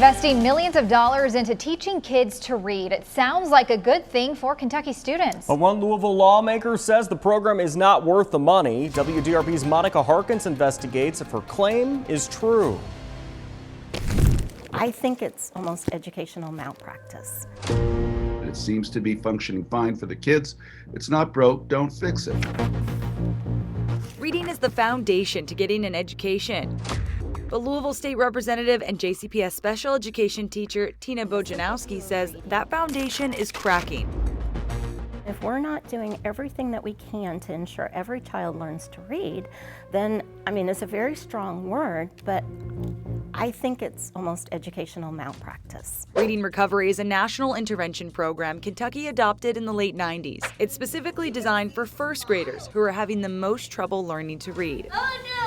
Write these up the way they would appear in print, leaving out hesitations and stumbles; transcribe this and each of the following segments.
Investing millions of dollars into teaching kids to read. It sounds like a good thing for Kentucky students. But one Louisville lawmaker says the program is not worth the money. WDRB's Monica Harkins investigates if her claim is true. I think it's almost educational malpractice. It seems to be functioning fine for the kids. It's not broke, don't fix it. Reading is the foundation to getting an education. But Louisville State Representative and JCPS special education teacher Tina Bojanowski says that foundation is cracking. If we're not doing everything that we can to ensure every child learns to read, then, it's a very strong word, but I think it's almost educational malpractice. Reading Recovery is a national intervention program Kentucky adopted in the late 90s. It's specifically designed for first graders who are having the most trouble learning to read. Oh, no!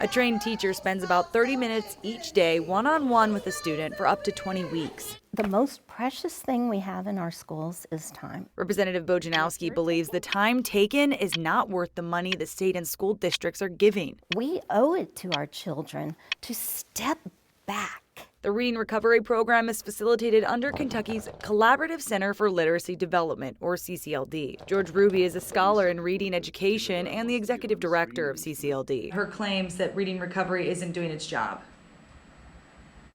A trained teacher spends about 30 minutes each day one-on-one with a student for up to 20 weeks. The most precious thing we have in our schools is time. Representative Bojanowski believes the time taken is not worth the money the state and school districts are giving. We owe it to our children to step back. The Reading Recovery program is facilitated under Kentucky's Collaborative Center for Literacy Development, or CCLD. George Ruby is a scholar in reading education and the executive director of CCLD. Her claims that Reading Recovery isn't doing its job.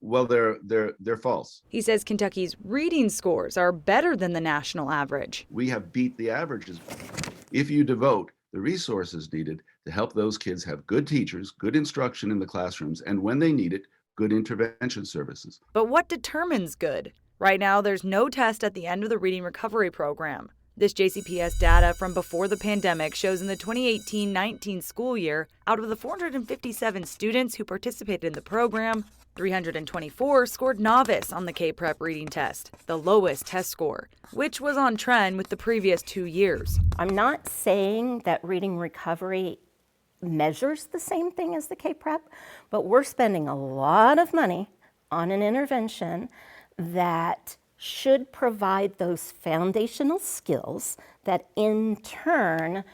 Well, they're false. He says Kentucky's reading scores are better than the national average. We have beat the averages. If you devote the resources needed to help those kids have good teachers, good instruction in the classrooms, and when they need it, good intervention services. But what determines good? Right now, there's no test at the end of the Reading Recovery program. This JCPS data from before the pandemic shows in the 2018-19 school year, out of the 457 students who participated in the program, 324 scored novice on the K-Prep reading test, the lowest test score, which was on trend with the previous 2 years. I'm not saying that Reading Recovery measures the same thing as the K-Prep, but we're spending a lot of money on an intervention that should provide those foundational skills that in turn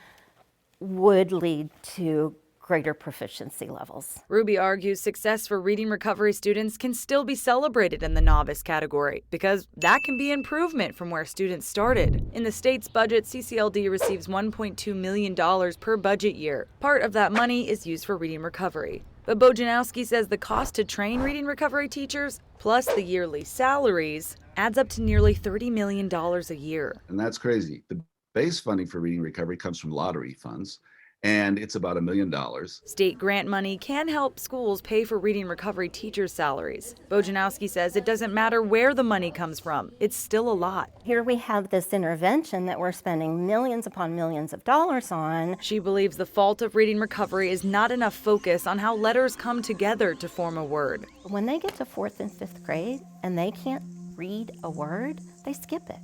would lead to greater proficiency levels. Ruby argues success for Reading Recovery students can still be celebrated in the novice category because that can be improvement from where students started. In the state's budget, CCLD receives $1.2 million per budget year. Part of that money is used for Reading Recovery. But Bojanowski says the cost to train Reading Recovery teachers, plus the yearly salaries, adds up to nearly $30 million a year. And that's crazy. The base funding for Reading Recovery comes from lottery funds, and it's about $1 million. State grant money can help schools pay for Reading Recovery teachers' salaries. Bojanowski says it doesn't matter where the money comes from. It's still a lot. Here we have this intervention that we're spending millions upon millions of dollars on. She believes the fault of Reading Recovery is not enough focus on how letters come together to form a word. When they get to 4th and 5th grade and they can't read a word, they skip it.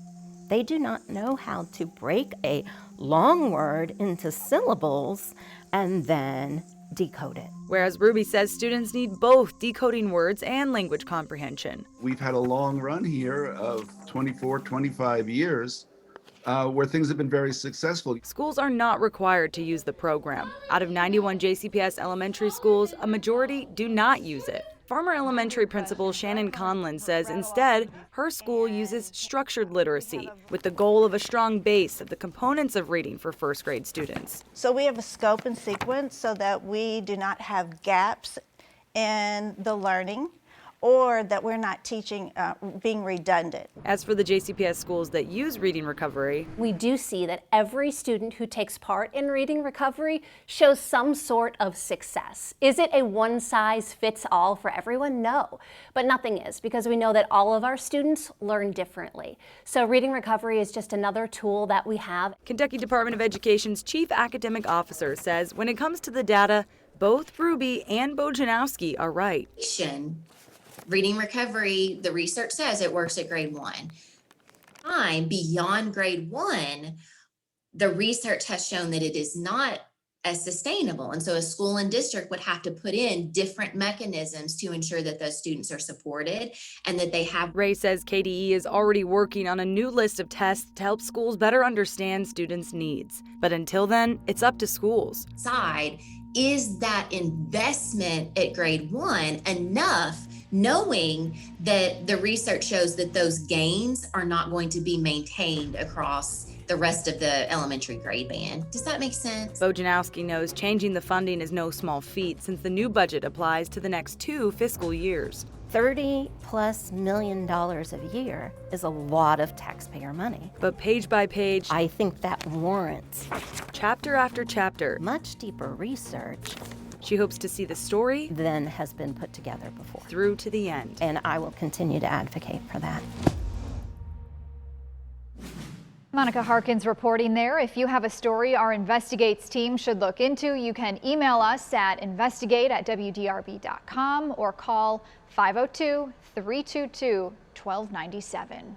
They do not know how to break a long word into syllables and then decode it. Whereas Ruby says students need both decoding words and language comprehension. We've had a long run here of 24, 25 years where things have been very successful. Schools are not required to use the program. Out of 91 JCPS elementary schools, a majority do not use it. Farmer Elementary Principal Shannon Conlon says instead, her school uses structured literacy with the goal of a strong base of the components of reading for first grade students. So we have a scope and sequence so that we do not have gaps in the learning or that we're not teaching, being redundant. As for the JCPS schools that use Reading Recovery, we do see that every student who takes part in Reading Recovery shows some sort of success. Is it a one-size-fits-all for everyone? No, but nothing is, because we know that all of our students learn differently. So Reading Recovery is just another tool that we have. Kentucky Department of Education's chief academic officer says when it comes to the data, both Ruby and Bojanowski are right. Reading Recovery, the research says it works at grade 1. Time beyond grade 1, the research has shown that it is not as sustainable. And so a school and district would have to put in different mechanisms to ensure that those students are supported and that they have. Ray says KDE is already working on a new list of tests to help schools better understand students' needs. But until then, it's up to schools. Is that investment at grade 1 enough knowing that the research shows that those gains are not going to be maintained across the rest of the elementary grade band. Does that make sense? Bojanowski knows changing the funding is no small feat since the new budget applies to the next 2 fiscal years. $30+ million a year is a lot of taxpayer money. But page by page, I think that warrants chapter after chapter, much deeper research she hopes to see the story than has been put together before. through to the end. And I will continue to advocate for that. Monica Harkins reporting there. If you have a story our Investigates team should look into, you can email us at investigate@WDRB.com or call 502-322-1297.